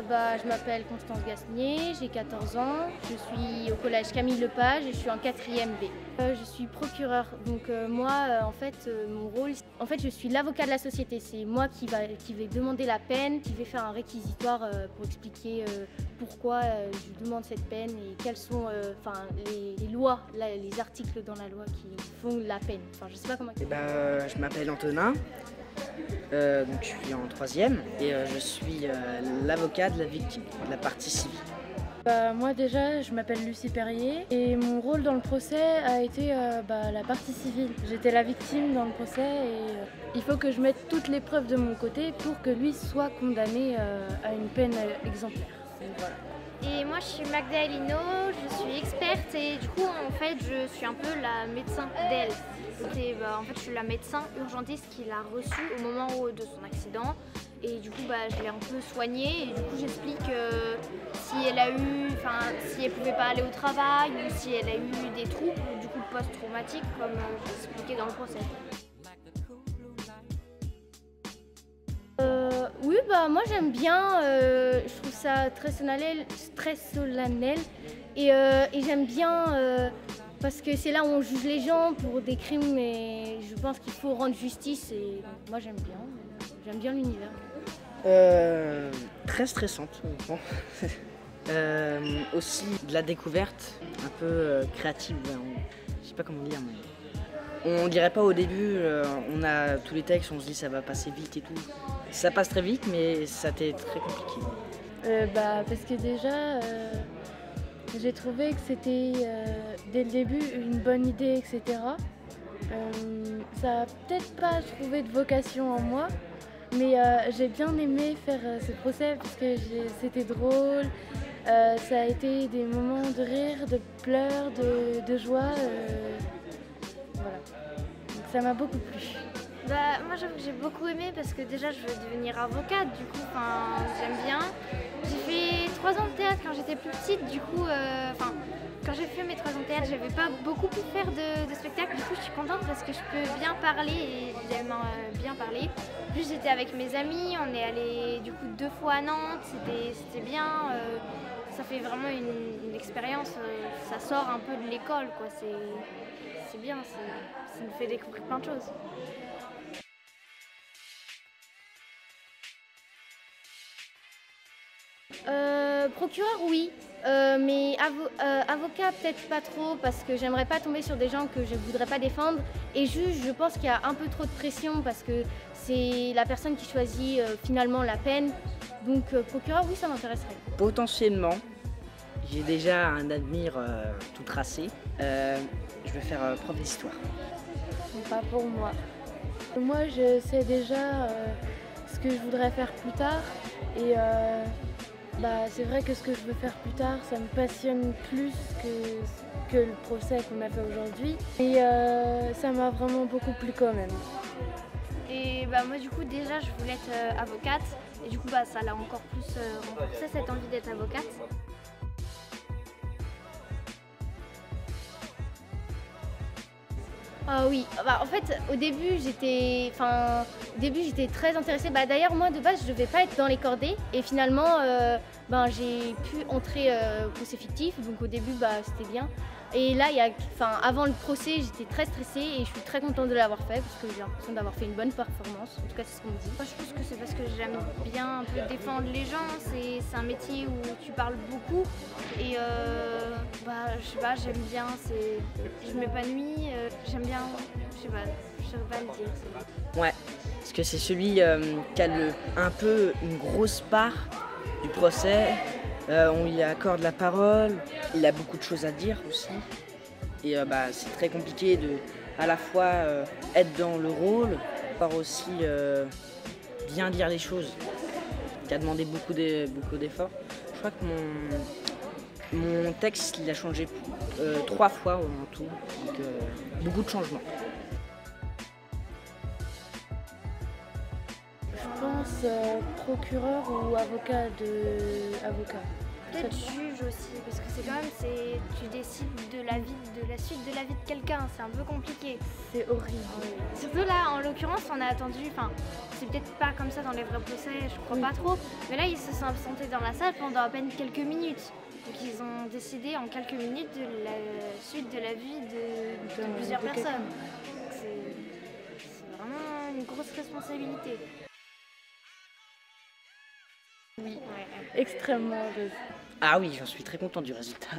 Je m'appelle Constance Gasnier, j'ai 14 ans, je suis au collège Camille Lepage et je suis en 4e B. Je suis procureure, donc mon rôle, je suis l'avocat de la société. C'est moi qui vais demander la peine, qui vais faire un réquisitoire pour expliquer pourquoi je demande cette peine et quelles sont les lois, les articles dans la loi qui font la peine. Enfin, je sais pas comment. Je m'appelle Antonin. Donc je suis en 3e et je suis l'avocat de la victime, de la partie civile. Moi déjà, je m'appelle Lucie Perrier et mon rôle dans le procès a été la partie civile. J'étais la victime dans le procès et il faut que je mette toutes les preuves de mon côté pour que lui soit condamné à une peine exemplaire. Donc, voilà. Et moi je suis Magda Elino, je suis experte et du coup en fait je suis un peu la médecin d'elle. Je suis la médecin urgentiste qui l'a reçue au moment de son accident et du coup je l'ai un peu soignée et du coup j'explique si elle pouvait pas aller au travail ou si elle a eu des troubles du coup post-traumatiques comme j'ai expliqué dans le procès. Oui, moi j'aime bien, je trouve ça très solennel et j'aime bien parce que c'est là où on juge les gens pour des crimes et je pense qu'il faut rendre justice et donc, moi j'aime bien l'univers. Très stressante, bon. Aussi de la découverte, un peu créative, je sais pas comment dire, mais on dirait pas au début, on a tous les textes, on se dit ça va passer vite et tout. Ça passe très vite, mais ça a été très compliqué. Parce que déjà, j'ai trouvé que c'était dès le début une bonne idée, etc. Ça a peut-être pas trouvé de vocation en moi, mais j'ai bien aimé faire ce procès parce que c'était drôle. Ça a été des moments de rire, de pleurs, de joie. Voilà. Donc ça m'a beaucoup plu. Moi j'avoue que j'ai beaucoup aimé parce que déjà je veux devenir avocate, du coup j'aime bien. J'ai fait 3 ans de théâtre quand j'étais plus petite, du coup quand j'ai fait mes 3 ans de théâtre j'avais pas beaucoup pu faire de spectacle, du coup je suis contente parce que je peux bien parler et j'aime bien parler. En plus j'étais avec mes amis, on est allé du coup 2 fois à Nantes, c'était bien, ça fait vraiment une expérience, ça sort un peu de l'école quoi, c'est bien, ça nous fait découvrir plein de choses. Procureur oui, mais avocat peut-être pas trop parce que j'aimerais pas tomber sur des gens que je voudrais pas défendre et juge je pense qu'il y a un peu trop de pression parce que c'est la personne qui choisit finalement la peine, donc procureur oui ça m'intéresserait. Potentiellement, j'ai déjà un avenir tout tracé, je vais faire prof d'histoire. Pas pour moi. Moi je sais déjà ce que je voudrais faire plus tard et c'est vrai que ce que je veux faire plus tard, ça me passionne plus que le procès qu'on a fait aujourd'hui. Et ça m'a vraiment beaucoup plu quand même. Et moi du coup déjà je voulais être avocate et du coup ça l'a encore plus renforcé cette envie d'être avocate. Ah oui, en fait au début j'étais très intéressée. D'ailleurs moi de base je devais pas être dans les cordées et finalement j'ai pu entrer au procès fictif, donc au début c'était bien. Et là avant le procès j'étais très stressée et je suis très contente de l'avoir fait parce que j'ai l'impression d'avoir fait une bonne performance, en tout cas c'est ce qu'on me dit. Moi je pense que c'est parce que j'aime bien un peu défendre les gens, c'est un métier où tu parles beaucoup et je sais pas, j'aime bien, je m'épanouis, j'aime bien, je sais pas le dire. Ouais, parce que c'est celui qui a un peu une grosse part du procès, on lui accorde la parole, il a beaucoup de choses à dire aussi. Et c'est très compliqué de à la fois être dans le rôle, par aussi bien dire les choses, qui a demandé beaucoup d'efforts. Je crois que mon texte il a changé 3 fois en tout, donc beaucoup de changements. Je pense procureur ou avocat. Peut-être juge aussi, parce que c'est quand même, tu décides de la suite de la vie de quelqu'un, c'est un peu compliqué. C'est horrible. Surtout là, en l'occurrence, on a attendu, c'est peut-être pas comme ça dans les vrais procès, je crois pas trop, mais là, ils se sont absentés dans la salle pendant à peine quelques minutes. Donc ils ont décidé en quelques minutes de la suite de la vie de plusieurs personnes. C'est vraiment une grosse responsabilité. Oui, extrêmement heureuse. Ah oui, j'en suis très content du résultat.